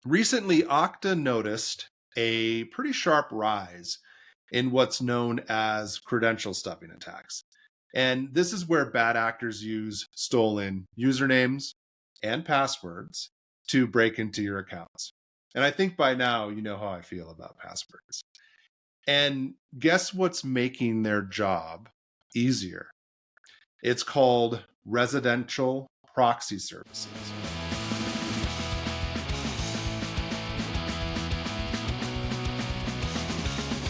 Recently, Okta noticed a pretty sharp rise in what's known as credential stuffing attacks. And this is where bad actors use stolen usernames and passwords to break into your accounts. And I think by now you know how I feel about passwords. And guess what's making their job easier? It's called residential proxy services.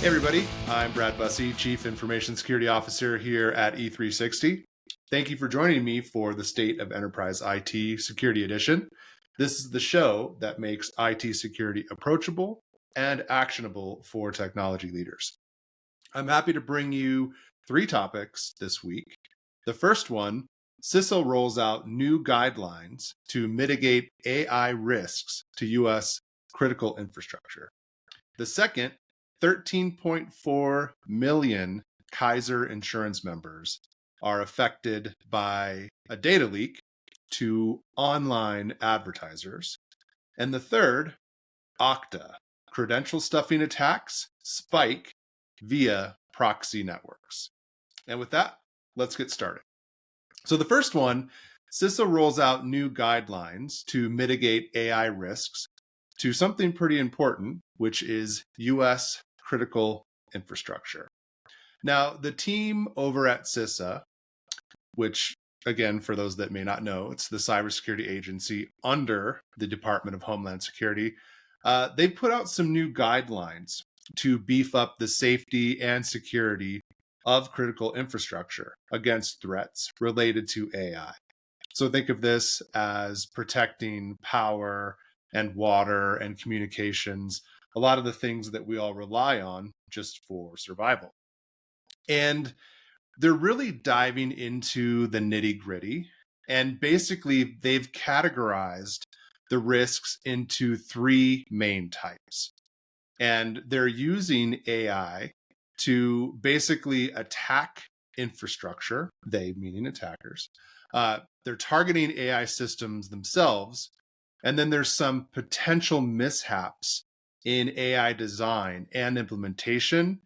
Hey everybody, I'm Brad Bussie, Chief Information Security Officer here at E360. Thank you for joining me for the State of Enterprise IT Security Edition. This is the show that makes IT security approachable and actionable for technology leaders. I'm happy to bring you 3 topics this week. The first one, CISA rolls out new guidelines to mitigate AI risks to U.S. critical infrastructure. The second, 13.4 million Kaiser insurance members are affected by a data leak to online advertisers. And the third, Okta Credential Stuffing Attacks spike via proxy networks. And with that, let's get started. So the first one, CISA rolls out new guidelines to mitigate AI risks to something pretty important, which is U.S. critical infrastructure. Now, the team over at CISA, which, again, for those that may not know, it's the cybersecurity agency under the Department of Homeland Security, they've put out some new guidelines to beef up the safety and security of critical infrastructure against threats related to AI. So think of this as protecting power and water and communications, a lot of the things that we all rely on just for survival. And they're really diving into the nitty-gritty, and basically they've categorized the risks into 3 main types. And they're using AI to basically attack infrastructure, they meaning attackers. They're targeting AI systems themselves. And then there's some potential mishaps in AI design and implementation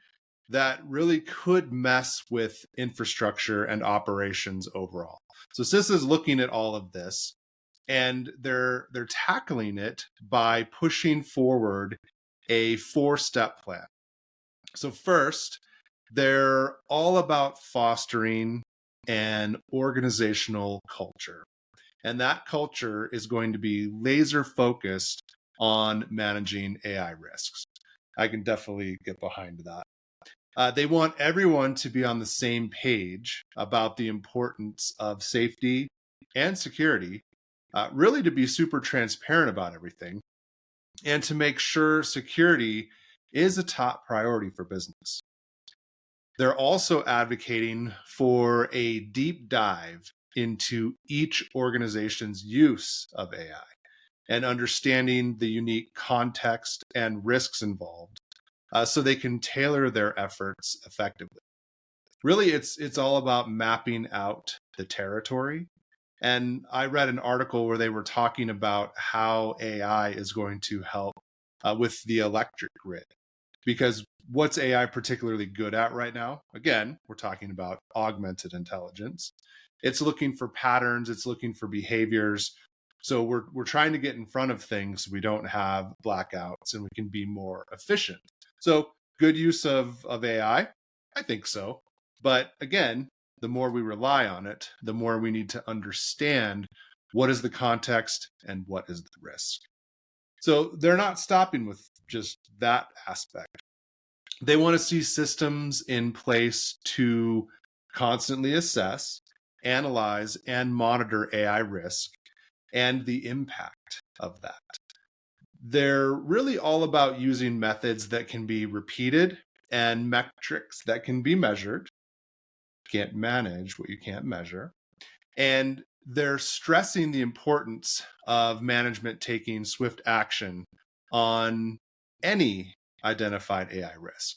that really could mess with infrastructure and operations overall. So CISA is looking at all of this, and they're tackling it by pushing forward a 4-step plan. So first, they're all about fostering an organizational culture. And that culture is going to be laser focused on managing AI risks. I can definitely get behind that. They want everyone to be on the same page about the importance of safety and security, really to be super transparent about everything, and to make sure security is a top priority for business. They're also advocating for a deep dive into each organization's use of AI and understanding the unique context and risks involved so they can tailor their efforts effectively. Really, it's all about mapping out the territory. And I read an article where they were talking about how AI is going to help with the electric grid. Because what's AI particularly good at right now? Again, we're talking about augmented intelligence. It's looking for patterns, it's looking for behaviors. So we're trying to get in front of things so we don't have blackouts and we can be more efficient. So good use of AI? I think so. But again, the more we rely on it, the more we need to understand what is the context and what is the risk. So they're not stopping with just that aspect. They want to see systems in place to constantly assess, analyze, and monitor AI risk and the impact of that. They're really all about using methods that can be repeated and metrics that can be measured. You can't manage what you can't measure. And they're stressing the importance of management taking swift action on any identified AI risk.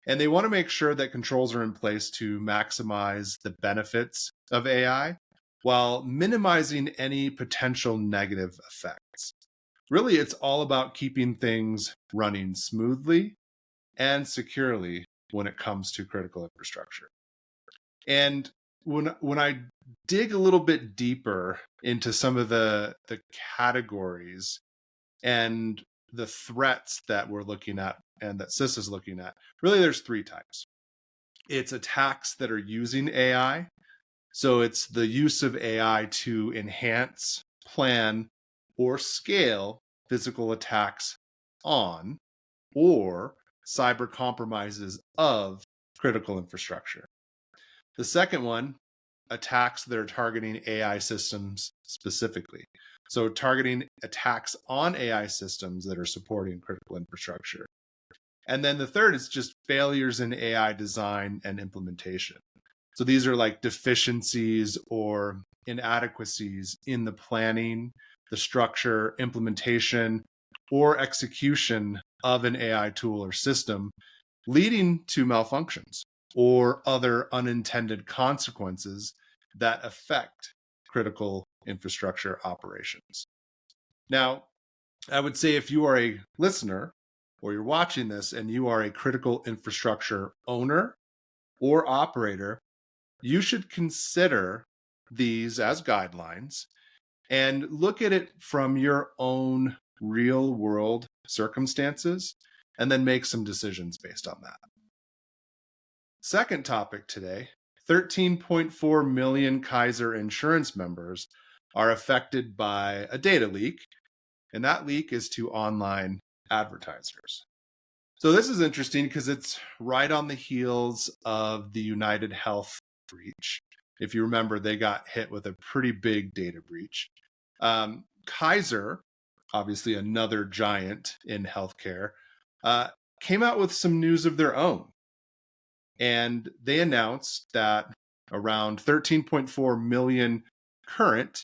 And they want to make sure that controls are in place to maximize the benefits of AI while minimizing any potential negative effects. Really, it's all about keeping things running smoothly and securely when it comes to critical infrastructure. And when I dig a little bit deeper into some of the categories and the threats that we're looking at and that CISA is looking at, really there's three types. It's attacks that are using AI. So it's the use of AI to enhance, plan, or scale physical attacks on or cyber compromises of critical infrastructure. The second one, attacks that are targeting AI systems specifically. So targeting attacks on AI systems that are supporting critical infrastructure. And then the third is just failures in AI design and implementation. So these are like deficiencies or inadequacies in the planning, the structure, implementation, or execution of an AI tool or system, leading to malfunctions or other unintended consequences that affect critical infrastructure operations. Now, I would say if you are a listener or you're watching this and you are a critical infrastructure owner or operator, you should consider these as guidelines and look at it from your own real world circumstances and then make some decisions based on that. Second topic today, 13.4 million Kaiser insurance members are affected by a data leak, and that leak is to online advertisers. So this is interesting because it's right on the heels of the United Health breach. If you remember, they got hit with a pretty big data breach. Kaiser, obviously another giant in healthcare, came out with some news of their own. And they announced that around 13.4 million current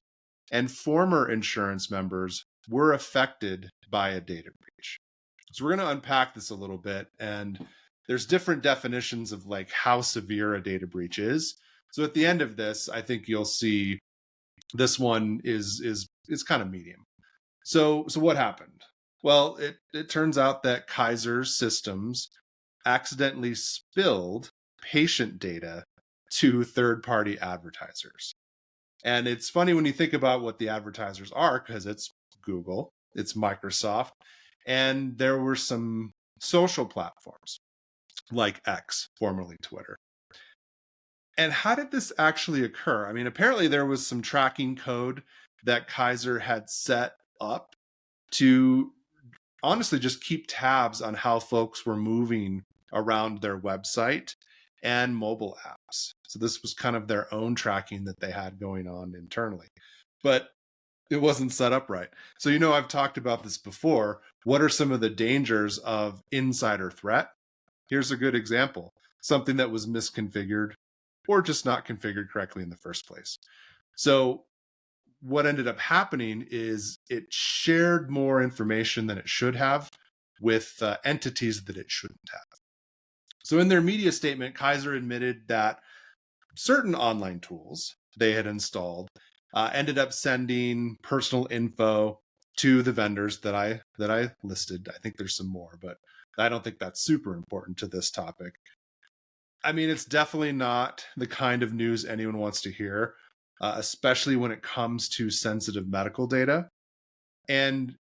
and former insurance members were affected by a data breach. So we're going to unpack this a little bit, and there's different definitions of like how severe a data breach is. So at the end of this, I think you'll see this one is kind of medium. So what happened? Well, it turns out that Kaiser's systems accidentally spilled patient data to third-party advertisers. And it's funny when you think about what the advertisers are, because it's Google, it's Microsoft, and there were some social platforms like X, formerly Twitter. And how did this actually occur? I mean, apparently there was some tracking code that Kaiser had set up to honestly just keep tabs on how folks were moving around their website and mobile apps. So this was kind of their own tracking that they had going on internally. But it wasn't set up right. So, I've talked about this before. What are some of the dangers of insider threat? Here's a good example. Something that was misconfigured or just not configured correctly in the first place. So what ended up happening is it shared more information than it should have with entities that it shouldn't have. So in their media statement, Kaiser admitted that certain online tools they had installed ended up sending personal info to the vendors that I listed. I think there's some more, but I don't think that's super important to this topic. I mean, it's definitely not the kind of news anyone wants to hear, especially when it comes to sensitive medical data. And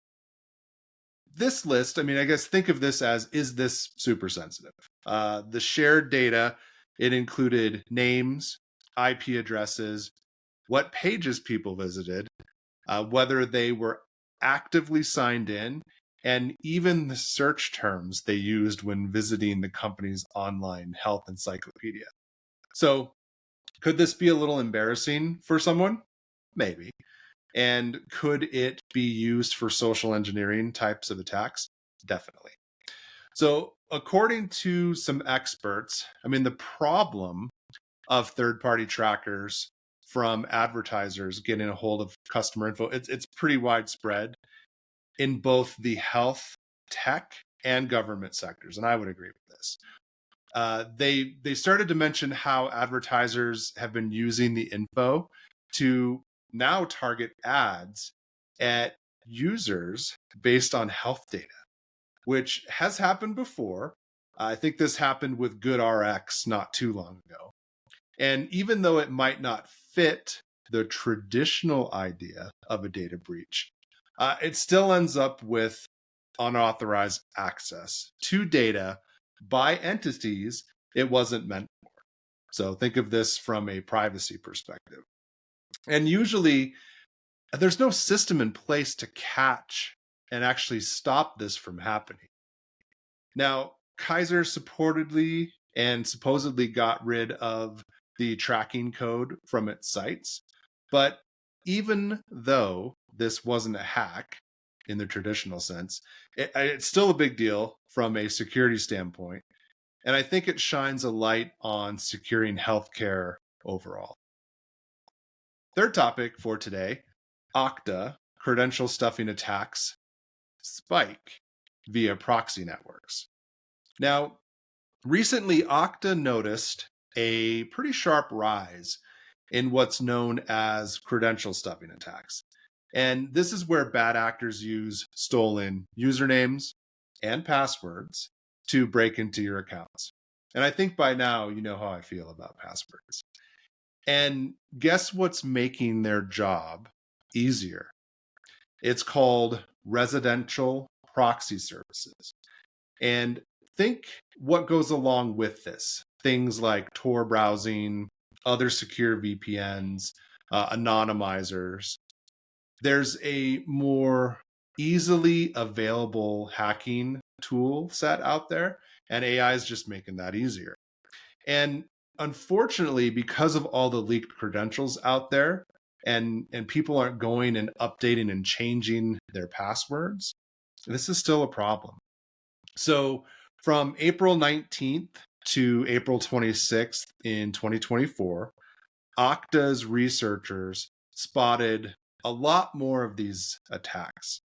this list, I mean, I guess think of this as, is this super sensitive? The shared data, it included names, IP addresses, what pages people visited, whether they were actively signed in, and even the search terms they used when visiting the company's online health encyclopedia. So could this be a little embarrassing for someone? Maybe. And could it be used for social engineering types of attacks? Definitely. So according to some experts, I mean, the problem of third-party trackers from advertisers getting a hold of customer info, it's pretty widespread in both the health, tech, and government sectors. And I would agree with this. They started to mention how advertisers have been using the info to now target ads at users based on health data, which has happened before. I think this happened with GoodRx not too long ago. And even though it might not fit the traditional idea of a data breach, it still ends up with unauthorized access to data by entities it wasn't meant for. So think of this from a privacy perspective. And usually there's no system in place to catch and actually stop this from happening. Now, Kaiser supportedly and supposedly got rid of the tracking code from its sites. But even though this wasn't a hack in the traditional sense, it's still a big deal from a security standpoint. And I think it shines a light on securing healthcare overall. Third topic for today, Okta Credential Stuffing Attacks spike via proxy networks. Now, recently, Okta noticed a pretty sharp rise in what's known as credential stuffing attacks. And this is where bad actors use stolen usernames and passwords to break into your accounts. And I think by now you know how I feel about passwords. And guess what's making their job easier? It's called residential proxy services. And think what goes along with this. Things like Tor browsing, other secure VPNs, anonymizers. There's a more easily available hacking tool set out there, and AI is just making that easier. And unfortunately, because of all the leaked credentials out there, and people aren't going and updating and changing their passwords, this is still a problem. So from April 19th to April 26th in 2024, Okta's researchers spotted a lot more of these attacks,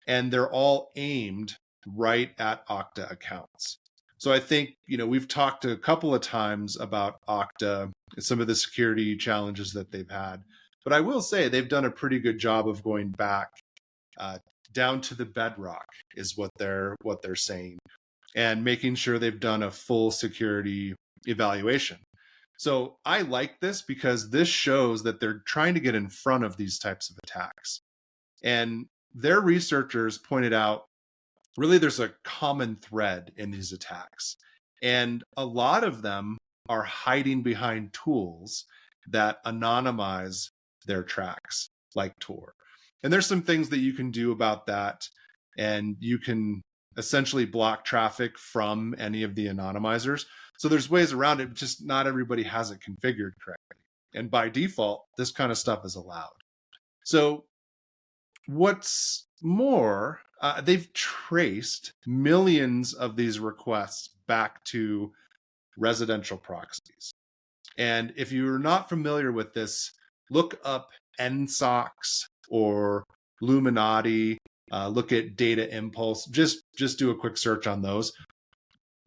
and they're all aimed right at Okta accounts. So I think, we've talked a couple of times about Okta and some of the security challenges that they've had, but I will say they've done a pretty good job of going back down to the bedrock is what they're saying, and making sure they've done a full security evaluation. So I like this because this shows that they're trying to get in front of these types of attacks. And their researchers pointed out, really, there's a common thread in these attacks. And a lot of them are hiding behind tools that anonymize their tracks, like Tor. And there's some things that you can do about that. And you can essentially block traffic from any of the anonymizers. So there's ways around it, just not everybody has it configured correctly. And by default, this kind of stuff is allowed. So what's more, they've traced millions of these requests back to residential proxies. And if you're not familiar with this, look up NSOX or Luminati, look at Data Impulse, just do a quick search on those.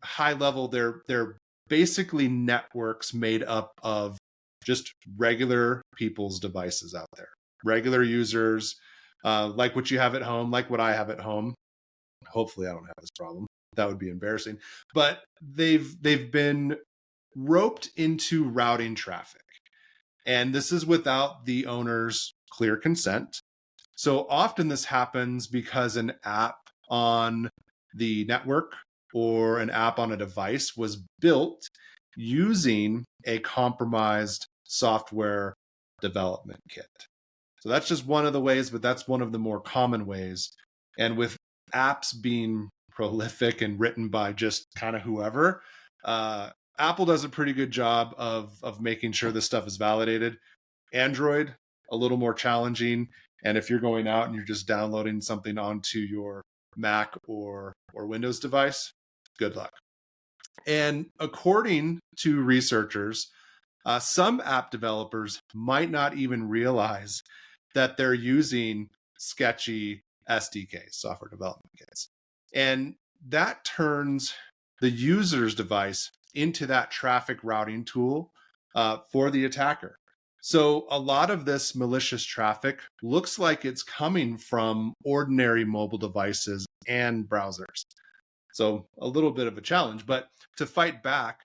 High level, they're basically networks made up of just regular people's devices out there, regular users, like what you have at home, like what I have at home. Hopefully I don't have this problem. That would be embarrassing. But they've been roped into routing traffic. And this is without the owner's clear consent. So often this happens because an app on the network or an app on a device was built using a compromised software development kit. So that's just one of the ways, but that's one of the more common ways. And with apps being prolific and written by just kind of whoever, Apple does a pretty good job of making sure this stuff is validated. Android, a little more challenging. And if you're going out and you're just downloading something onto your Mac or Windows device, good luck. And according to researchers, some app developers might not even realize that they're using sketchy SDKs, software development kits. And that turns the user's device into that traffic routing tool for the attacker. So a lot of this malicious traffic looks like it's coming from ordinary mobile devices and browsers. So a little bit of a challenge, but to fight back,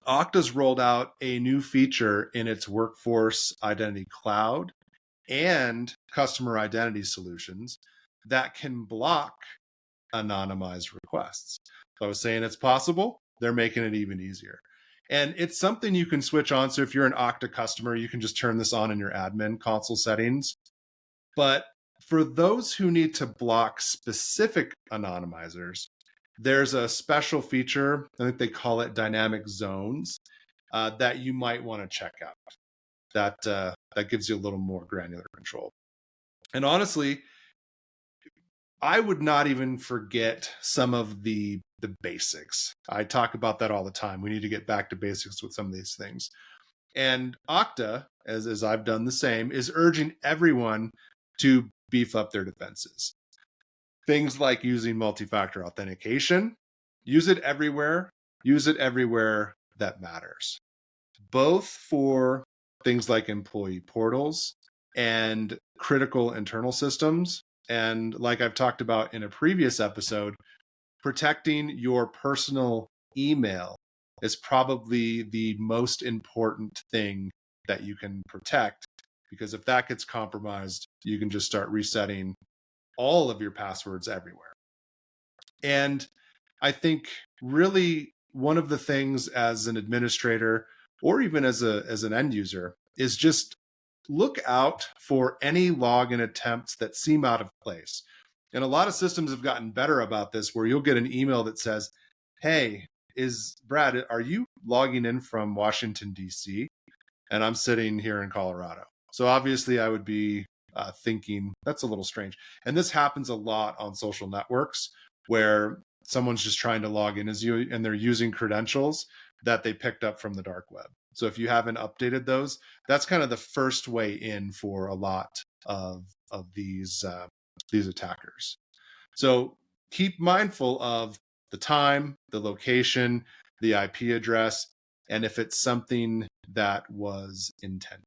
Okta's rolled out a new feature in its Workforce Identity Cloud and customer identity solutions that can block anonymized requests. So I was saying it's possible. They're making it even easier. And it's something you can switch on. So if you're an Okta customer, you can just turn this on in your admin console settings. But for those who need to block specific anonymizers, there's a special feature, I think they call it dynamic zones, that you might want to check out. That gives you a little more granular control. And honestly, I would not even forget some of the basics. I talk about that all the time. We need to get back to basics with some of these things. And Okta, as I've done the same, is urging everyone to beef up their defenses. Things like using multi-factor authentication, use it everywhere that matters. Both for things like employee portals and critical internal systems. And like I've talked about in a previous episode, protecting your personal email is probably the most important thing that you can protect, because if that gets compromised, you can just start resetting all of your passwords everywhere. And I think really one of the things as an administrator or even as an end user is just look out for any login attempts that seem out of place. And a lot of systems have gotten better about this, where you'll get an email that says, hey, Brad, are you logging in from Washington, D.C.? And I'm sitting here in Colorado. So obviously I would be thinking that's a little strange. And this happens a lot on social networks where someone's just trying to log in as you, and they're using credentials that they picked up from the dark web. So if you haven't updated those, that's kind of the first way in for a lot of these attackers. So keep mindful of the time, the location, the IP address, and if it's something that was intended.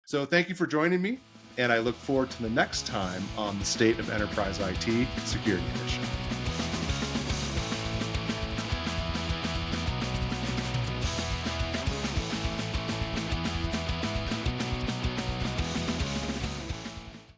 So thank you for joining me, and I look forward to the next time on the State of Enterprise IT Security Edition.